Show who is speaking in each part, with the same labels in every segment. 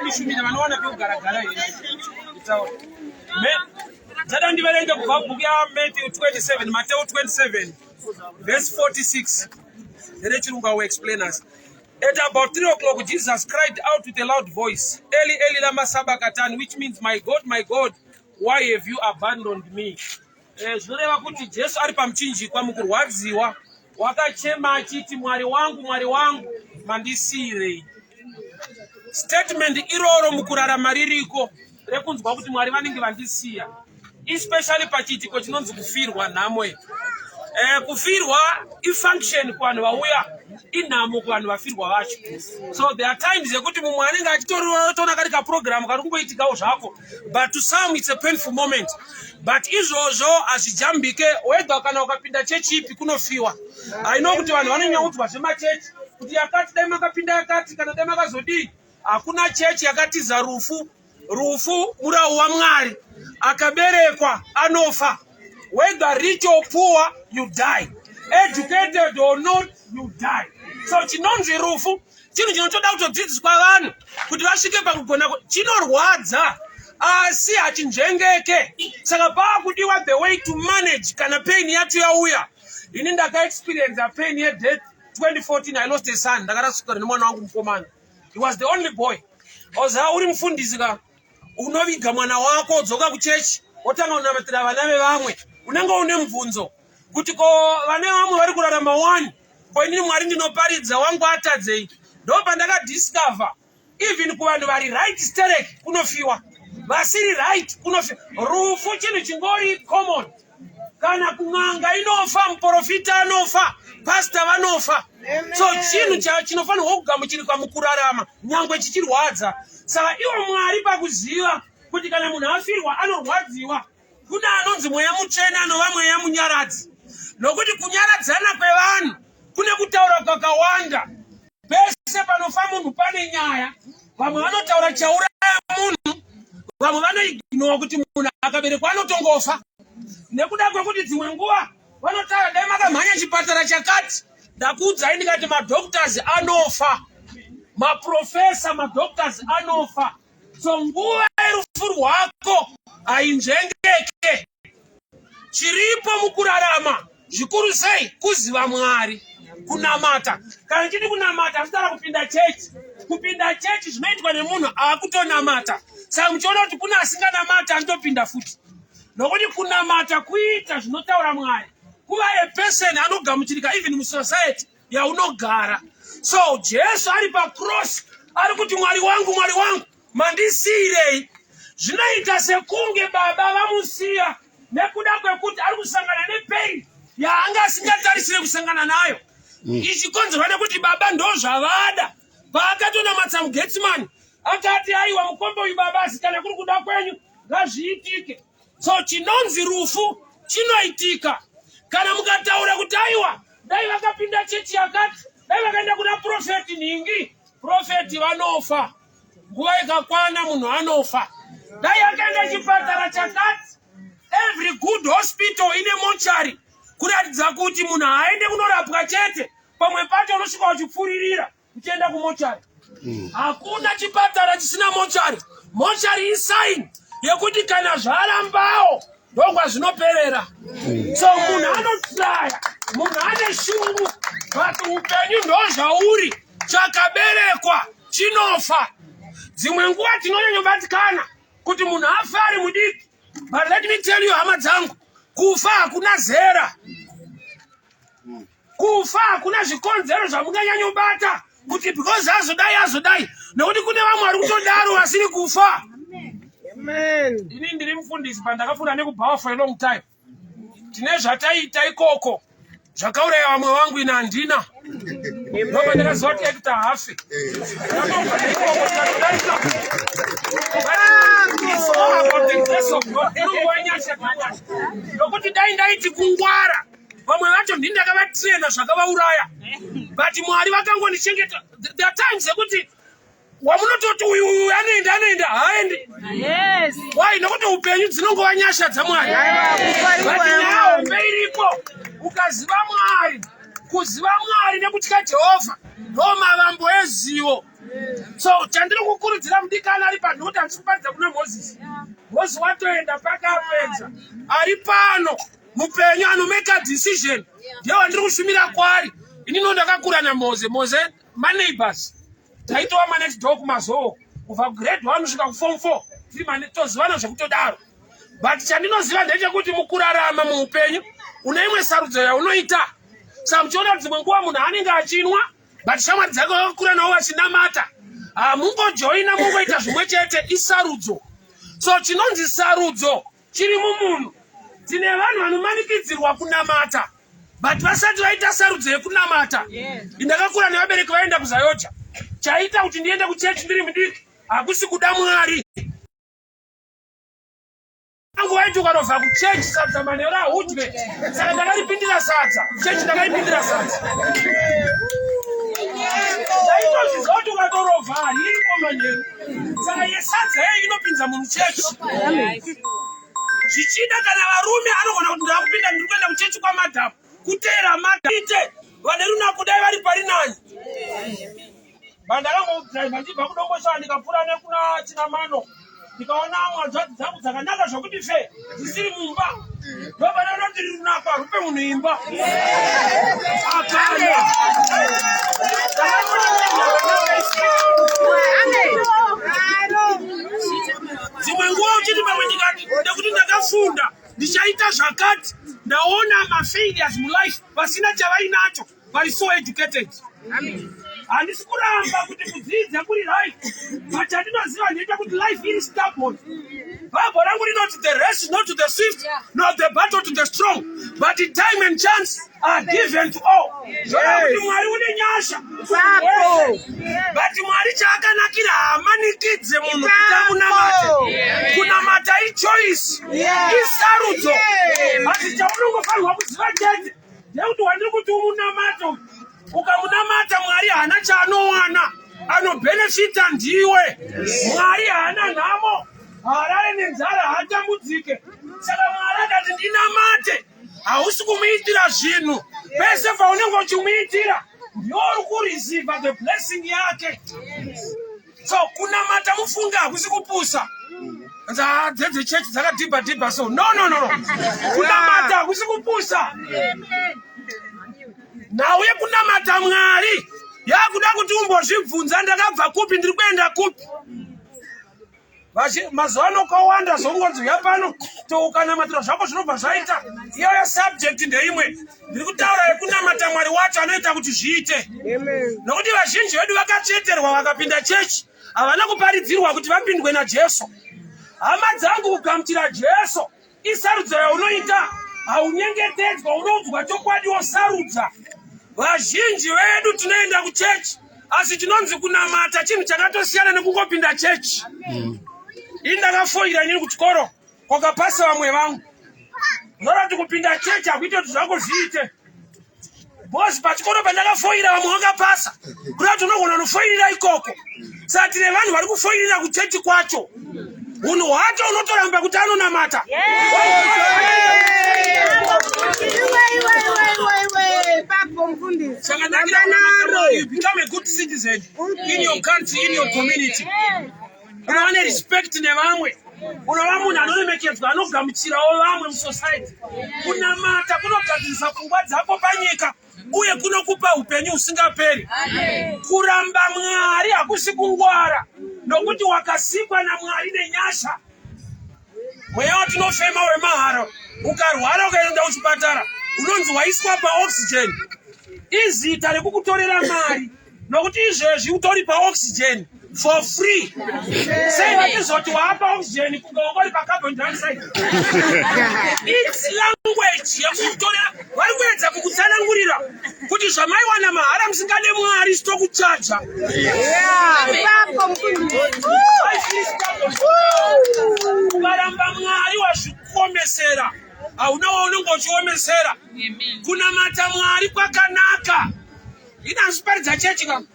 Speaker 1: mishumina vanowana pekugaragara here. Dzada ndiverenge kubva bhuku yaMatthew 27, Matthew 27, verse 46. The chirungu will explain us. At about 3 o'clock, Jesus cried out with a loud voice, Eli, Eli, lama sabachthani, which means, my God, why have you abandoned me? Zvinoreva kuti Jesu ari pamuchinjikwa mukurwadziwa, wakachema achiti, Mwari wangu, mandisiirei. Statement iroro mukurarama ririko rekunzwa kuti Mwari vanenge vandisiya, especially pachiitiko chinonzi kufirwa nhamwe. Kufirwa ifunction kuvanhu vauya, inhamo kuvanhu vafirwa vacho. So there are times yekuti mumwe anenge achitorona kari kaprogramu kari kungoitikawo zvako, but to some it's a painful moment. But izvozvo hazvijambike, wega kana ukapinda chechi ipi kunofiwa. I know kuti vanhu vanonyaudzwa zvemachechi kuti yakati dai makapinda yakati kana dai makazodii. Hakuna chechi yakatiza rufu murau waMwari. Akaberekwa anofa. Whether rich or poor, you die. Educated or not, you die. So chinonzi rufu, chino chinotoda kutodzidziswa vanhu kuti vasvike pakugona, chinorwadza asi hachinjengeke. Saka paakudiwa the way to manage kana pain yacho yauya. Ini ndaka-experience a pain yedeath 2014. I lost a son. Ndakarasukana nemwana wangu mukomana. He was the only boy. Oza uri mufundisi ka unoviga mwana wako dzoka kuchechi wotanga unamatira vana vevamwe, unenge une mubvunzo kuti ko vana vamwe vari kurarama 1 ko inini Mwari ndinoparidza wangu atadzei. Ndo pandakadiscover even kuvanhu vari right sterek kunofiwa, vasiri right kunofiwa. Rufu chinhu chingori common. Kana kun'anga inofa, muprofita anofa, pastor vanofa. So chinhu chinofanirwa kugamuchirika mukurarama nyangwe chichirwadza. Saka iwo Mwari pakuziva kuti kana munhu afirwa anorwadziwa, kuna anonzi mweya mutsvene anova mweya munyaradzi. Nokuti kunyaradzana kwevanhu kune kutaura kwakawanda. Pese panofa munhu pane nyaya. Vamwe vanotaura chauraya munhu, vamwe vanoignora kuti munhu akaberekwa anotongofa. Nekuda kwekuti dzimwe nguva vanotaura dai makamhanya chipatara chakati. Ndakuudzai ndikati madoctors anofa, maprofesa madoctors anofa. So nguva yerufu rwako hainjengeke. Chiripo mukurarama zvikuru sei kuziva Mwari, kunamata. Kana chiti kunamata hazvitara kupinda chechi. Kupinda chechi zvinoitwa nemunhu akutonamata. Saka muchiona kuti kuna asinganamata anotopinda futi. Nokuti kunamata kuita zvinotaura Mwari. Kuva a person anogamuchirika even musociety yaunogara. So Jesu ari pacross ari kuti Mwari wangu mandisiirei. Zvinoita sekunge baba vamusiya nekuda kwekuti ari kusangana nepain yaanga asingatarisire kusangana nayo. Ichikonzerwa nekuti baba ndozvavada. Paakatonamatsa muGetsemani akati aiwa mukombe uyu baba, asi kana kuri kuda kwenyu ngazviitike. So chinonzi rufu chinoitika. Kana mukataura kuti aiwa dai vakapinda chechi yakati, dai vakaenda kuna profeti ningi, profeti vanofa. Nguva ikakwana munhu anofa. Dai akaenda chipatara chakati, every good hospital ine mochari, kuratidza kuti munhu haende kunorapwa chete, pamwe pacho unosvika uchipfuririra uchienda kumochari. Hakuna chipatara chisina mochari. Mochari isign yekuti kana zvarambawo ndokwa zvinoperera. So munhu anotraya, munhu ane shungu, but upenyu ndozvauri, chakaberekwa chinofa. Dzimwe nguva tinonyanyobatikana kuti munhu afa ari mudiki. But let me tell you hama dzangu, kufa hakuna zera. Kufa hakuna zvikonzero zvamunganyanyobata kuti because azodai. Nokuti kune vamwe vari kutodaro vasiri kufa. Amen. Ini ndiri mufundisi pandakafunda nekuBhawa for a long time. Tine zvataita ikoko zvakauraya vamwe vangu ina handina. Ndoba ndakaziva kuti Hector hafi. Nokuti dai ndaiti kungwara, vamwe vacho ndini ndakavatrena zvakavauraya. But Mwari vakangondichengeta. There are times yekuti wamunototi uyu anoenda haendi. Yes. Why? Nokuti upenyu dzinongova nyasha dzaMwari. But nawo mbeiripo ukaziva Mwari, kuziva Mwari nekutya Jehovha ndo mavambo ezivo. So chandiri kukurudzira mudikana ari panhota achikuparidza kuna Moses. Moses watoenda pakapedza. Ari pano mupenyu anomake a decision. Ndiye wandiri kushumira kwari. Inini ndakakura naMose. Mose maneighbors. Taitova manext door kumazowo. Kubva grade 1 kusvika kuform 4. Tiri manetozivana zvekutodaro. But chandinoziva ndechekuti mukurarama muupenyu une imwe sarudzo yaunoita. Saka muchiona kuti dzimwe nguva munhu anenge achinwa, but shamwari dzake vakakura navo vachinamata. Mungojoina mungoita zvimwe chete isarudzo. So chinonzi sarudzo chiri mumunhu. Tine vanhu vanomanikidzirwa kunamata, but vasati vaita sarudzo yekunamata. Ndakakura nevabereki vaenda kuZayoja. Chaita kuti ndiende kuchechi ndiri mudiki hakusi kuda Mwari. Angu waitu ukanobva kuchechi sadza manero ahudye. Saka ndakaripindira sadza. Chechi ndakaripindira sadza. Ndaitozviziva kuti ukatorobva hariko manero. Saka yesadza yeyo inopinza munhu chechi. Zvichida kana varume anogona kuti ndakupinda ndiri kuenda kuchechi kwamadhamu. Kuteera madhaite. Vane runako dai vari pari nani. Bandakangobva ndibva kudongosva ndikapfuura nekuna Chinamano. Ndikaona mwanzvadzi dzangu dzakanaka zvokuti fe dzisiri mumba. Ndobva ndoti runako harupe munhu imba. Akana. Dzimwe nguva uchiti pamwe ndikati ndekuti ndakafunda ndichaita zvakati ndaona mafailures mulife vasina chavainacho vari so educated. Handisi kuramba kuti kudzidza kuri right, but chandinoziva ndinoita kuti life iri stubborn. Bhaibheri rangu rinoti the race is not to the swift, not the battle to the strong, but the time and chance are given to all. Zvona kuti Mwari une nyasha. But Mwari chaakanakira hamanikidze munhu kuti amunamate. Kunamata ichoice, isarudzo. Asi chaunongofanirwa kuziva chete ndekuti wandiri kuti umunamate. Ukamunamata Mwari hana chaanowana, anobenefita ndiwe. Mwari hana nhamo, harare nenzara hatambudzike. Saka Mwari akati ndinamate, hausi kumuitira zvinhu. Pese paunenge uchimuitira ndiwe uri kureceive the blessing yake. So kunamata mufunga hakusi kupusa. Dzedze chechi dzakadhibha so no. Kunamata hakusi kupusa. Nauye kunamata Mwari yakuda kuti umbozvibvunza ndakabva kupi ndiri kuenda kupi. Mazuva ano kawanda zongonzwa pano toukanamata zvako zvinobva zvaita. Iyoyo subject ndeimwe. Ndiri kutaura yekunamata Mwari wacho anoita kuti zviite. Nokuti vazhinji vedu vakacheterwa vakapinda chechi havana kuparidzirwa kuti vapindwe naJesu. Hama dzangu kugamuchira Jesu isarudzo yaunoita haunyengetedzwa unoudzwa chokwadi wosarudza. Vazhinji vedu tunoenda kuchechi asi tinonzi kunamata chinhu chakatosiyana nekungopinda chechi. Indakafoira inini kuchikoro kwakapasa vamwe vangu. Norati kupinda chechi hakuite kuti zvako zviite. Bosi pachikoro pandakafoira vamwe vakapasa. Kurati unogona kufoirira ikoko. Saka tine vanhu vari kufoirira kuchechi kwacho. Munhu wacho unotoramba kuti anonamata. You become a good citizen in your country, in your community. Unowane respect nevamwe. Unova munhu anoremekedzwa anogamuchirawo vamwe musociety. Kunamata kunogadzirisa pfungwa dzako panyika uye kunokupa upenyu usingaperi. Kuramba Mwari hakusi kungwara nokuti wakasikwa naMwari nenyasha. Mweya watinofema wemahara ukarwara ukaenda kuchipatara unonzi waiswa paoxygen. Izita rekukutorera mari nokuti izvezvi utori paoxygen for free. Sei vatizoti waapa oxygen kungori pacarbon dioxide. It's language yekukutorera. Vari kuedza kukutsanangurira kuti zvamaiwana mahara musingade Mwari sitokuchaja. Ukaramba Mwari wazvikomesera hauna waunenge uchiomesera. Kunamata Mwari kwakanaka. Inazviparidza chechi kam.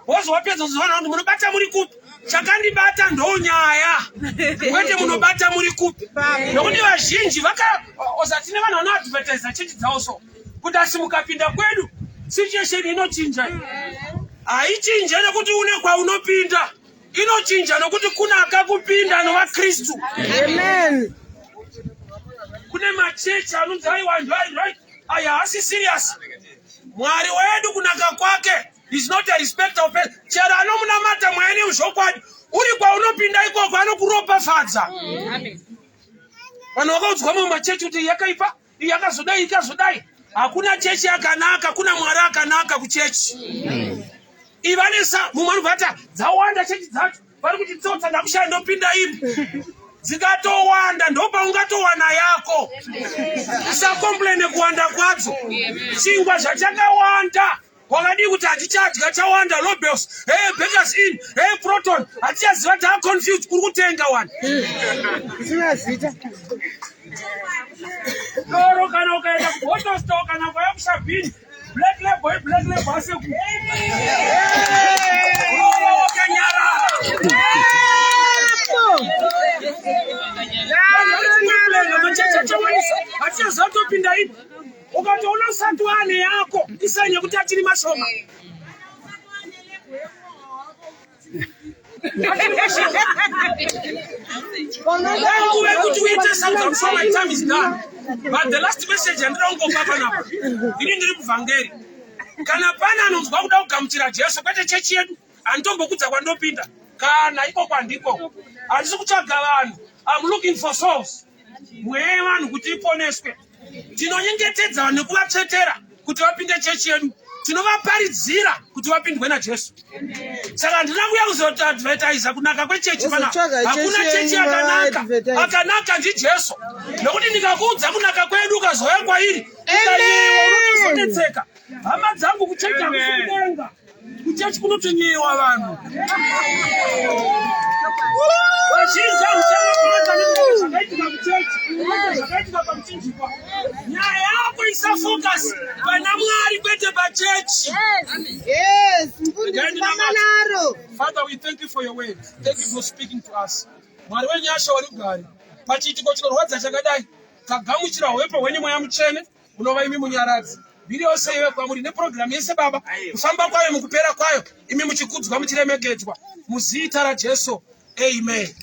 Speaker 1: Wozi wapedza kuzivana kuti munobata muri kupi. Chakandibata ndonyaya. Kwete munobata muri kupi. Nokuti vazhinji osatine vanhu vanoadvertisa chechi dzavo so. Kuti asi mukapinda kwedu situation inochinja. Haichinja nekuti une kwaunopinda. Inochinja nekuti kuna akakupinda nova Kristu.
Speaker 2: Amen.
Speaker 1: Kune machechi anonzi right. Aya asi serious. Mwari wedu kunaka kwake is not a respect of person. Chera anomunamata mwaene uzvokwadi. Uri kwaunopinda ikoko anokuropafadza. Amen. Vanhu vakaudzwa mumachechi kuti yakaipa, yakazodai, ikazodai. Hakuna chechi yakanaka, kuna Mwari akanaka kuchechi. Ivanesa mumanuvata dzawanda chechi dzacho. Vari kuti tsotsa ndakushaya ndopinda ipi. Dzikatowanda ndopa ungatowana yako. Usakomplaine kuwanda kwadzo. Chingwa zvachakawanda. Wakadi kuti hatichadya chawanda lobels. Hey, bakers in. Hey, proton. Hatichaziva kuti are confused. Uri kutenga one. Doro kana ukaenda kuboto store kana kwaya kushabhini. Black label ase ku. Oh, wakanyara. Hatichazotopinda ipi. Ukatoona usatu ane yako isanye kuti achiri mashoma. My time is done. But the last message and don't go back now. Ndiri kuvhangeri. Kana pana anonzwa kuda kugamuchira Jesu kwete chechi yedu andombokudza kwandopinda. Kana iko kwandiko. Handisi kutsvaga vanhu. I'm looking for souls. Mweya vanhu kuti iponeswe. Tinonyengetedza nekuvatsvetera kuti vapinde chechi yedu. Tinovaparidzira kuti vapindwe naJesu. Saka ndina kuya kuzoadvertise kunaka kwechechi pana. Hakuna chechi yakanaka. Akanaka ndiJesu. Nokuti ndikakuudza kunaka kwedu ukazouya kwairi. Ukayiwa unotozodetseka. Hama dzangu kuchechi hakudenga. Kuchechi kunotonyewa vanhu. Vazhinji uchavakurodza nezvakaitika kuchechi. Zvakaitika pamuchinjikwa. Nyaya yako isafocus pana Mwari kwete pachechi.
Speaker 2: Yes.
Speaker 1: Father, we thank you for your word. Thank you for speaking to us. Mwari wenyasha wari kugari. Pachiitiko chinorwadza chakadai. Kagamuchira uwepo hwenyu Mweya Mutsvene unova imi munyaradzi. Mbiri yose iwe kwamuri neprogramu yese Baba. Kufamba kwayo mukupera kwayo imi muchikudzwa muchiremekedzwa. Muzita raJesu. Amen.